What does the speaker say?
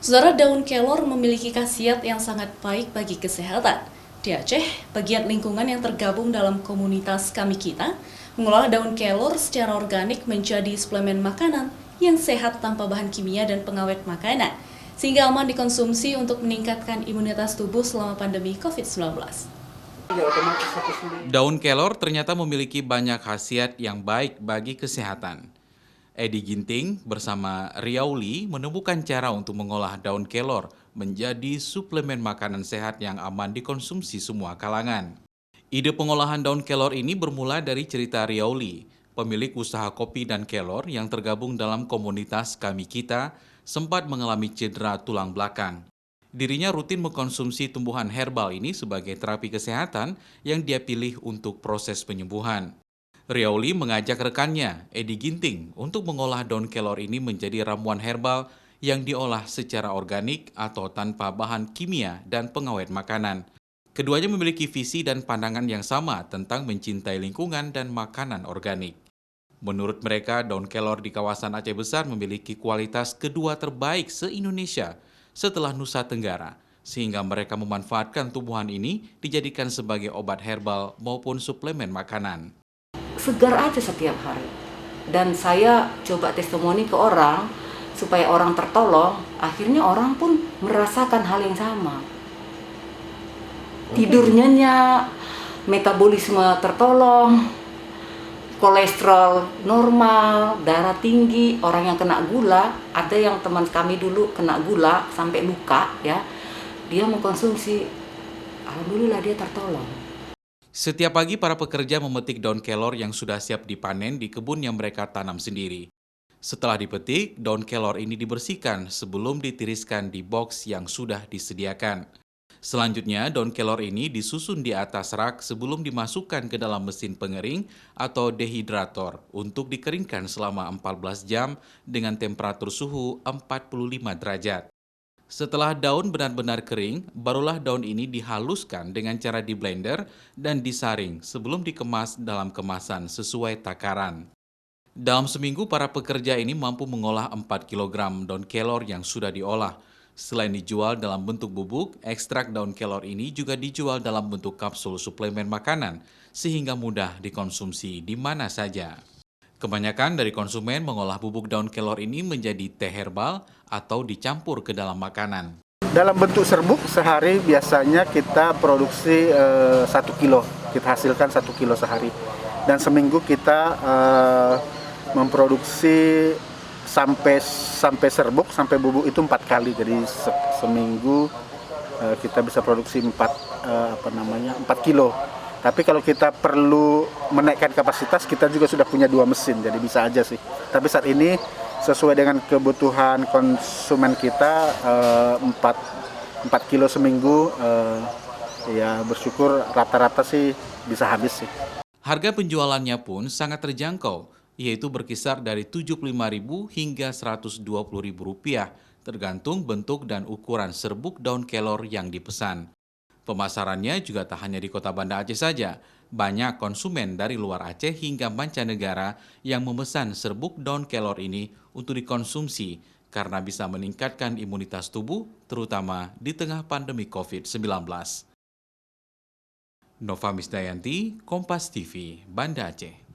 Saudara, daun kelor memiliki khasiat yang sangat baik bagi kesehatan. Di Aceh, pegiat lingkungan yang tergabung dalam komunitas Kami Kita mengolah daun kelor secara organik menjadi suplemen makanan yang sehat tanpa bahan kimia dan pengawet makanan, sehingga aman dikonsumsi untuk meningkatkan imunitas tubuh selama pandemi COVID-19. Daun kelor ternyata memiliki banyak khasiat yang baik bagi kesehatan. Edi Ginting bersama Riauli menemukan cara untuk mengolah daun kelor menjadi suplemen makanan sehat yang aman dikonsumsi semua kalangan. Ide pengolahan daun kelor ini bermula dari cerita Riauli, pemilik usaha kopi dan kelor yang tergabung dalam komunitas Kami Kita, sempat mengalami cedera tulang belakang. Dirinya rutin mengkonsumsi tumbuhan herbal ini sebagai terapi kesehatan yang dia pilih untuk proses penyembuhan. Riauli mengajak rekannya, Edi Ginting, untuk mengolah daun kelor ini menjadi ramuan herbal yang diolah secara organik atau tanpa bahan kimia dan pengawet makanan. Keduanya memiliki visi dan pandangan yang sama tentang mencintai lingkungan dan makanan organik. Menurut mereka, daun kelor di kawasan Aceh Besar memiliki kualitas kedua terbaik se-Indonesia setelah Nusa Tenggara, sehingga mereka memanfaatkan tumbuhan ini dijadikan sebagai obat herbal maupun suplemen makanan. Segar aja setiap hari. Dan saya coba testimoni ke orang, supaya orang tertolong, akhirnya orang pun merasakan hal yang sama. Tidurnya nyenyak, metabolisme tertolong, kolesterol normal, darah tinggi, orang yang kena gula, ada yang teman kami dulu kena gula sampai luka ya, dia mengkonsumsi, alhamdulillah dia tertolong. Setiap pagi para pekerja memetik daun kelor yang sudah siap dipanen di kebun yang mereka tanam sendiri. Setelah dipetik, daun kelor ini dibersihkan sebelum ditiriskan di box yang sudah disediakan. Selanjutnya, daun kelor ini disusun di atas rak sebelum dimasukkan ke dalam mesin pengering atau dehidrator untuk dikeringkan selama 14 jam dengan temperatur suhu 45 derajat. Setelah daun benar-benar kering, barulah daun ini dihaluskan dengan cara di blender dan disaring sebelum dikemas dalam kemasan sesuai takaran. Dalam seminggu, para pekerja ini mampu mengolah 4 kg daun kelor yang sudah diolah. Selain dijual dalam bentuk bubuk, ekstrak daun kelor ini juga dijual dalam bentuk kapsul suplemen makanan, sehingga mudah dikonsumsi di mana saja. Kebanyakan dari konsumen mengolah bubuk daun kelor ini menjadi teh herbal atau dicampur ke dalam makanan. Dalam bentuk serbuk, sehari biasanya kita produksi 1 kilo, kita hasilkan 1 kilo sehari. Dan seminggu kita memproduksi sampai serbuk, sampai bubuk itu 4 kali. Jadi seminggu kita bisa produksi 4 kilo. Tapi kalau kita perlu menaikkan kapasitas, kita juga sudah punya 2 mesin, jadi bisa aja sih. Tapi saat ini sesuai dengan kebutuhan konsumen kita 4 kilo seminggu, ya bersyukur rata-rata sih bisa habis sih. Harga penjualannya pun sangat terjangkau, yaitu berkisar dari Rp75.000 hingga Rp120.000, tergantung bentuk dan ukuran serbuk daun kelor yang dipesan. Pemasarannya juga tak hanya di Kota Banda Aceh saja. Banyak konsumen dari luar Aceh hingga mancanegara yang memesan serbuk daun kelor ini untuk dikonsumsi karena bisa meningkatkan imunitas tubuh, terutama di tengah pandemi COVID-19. Nova Misdayanti, Kompas TV, Banda Aceh.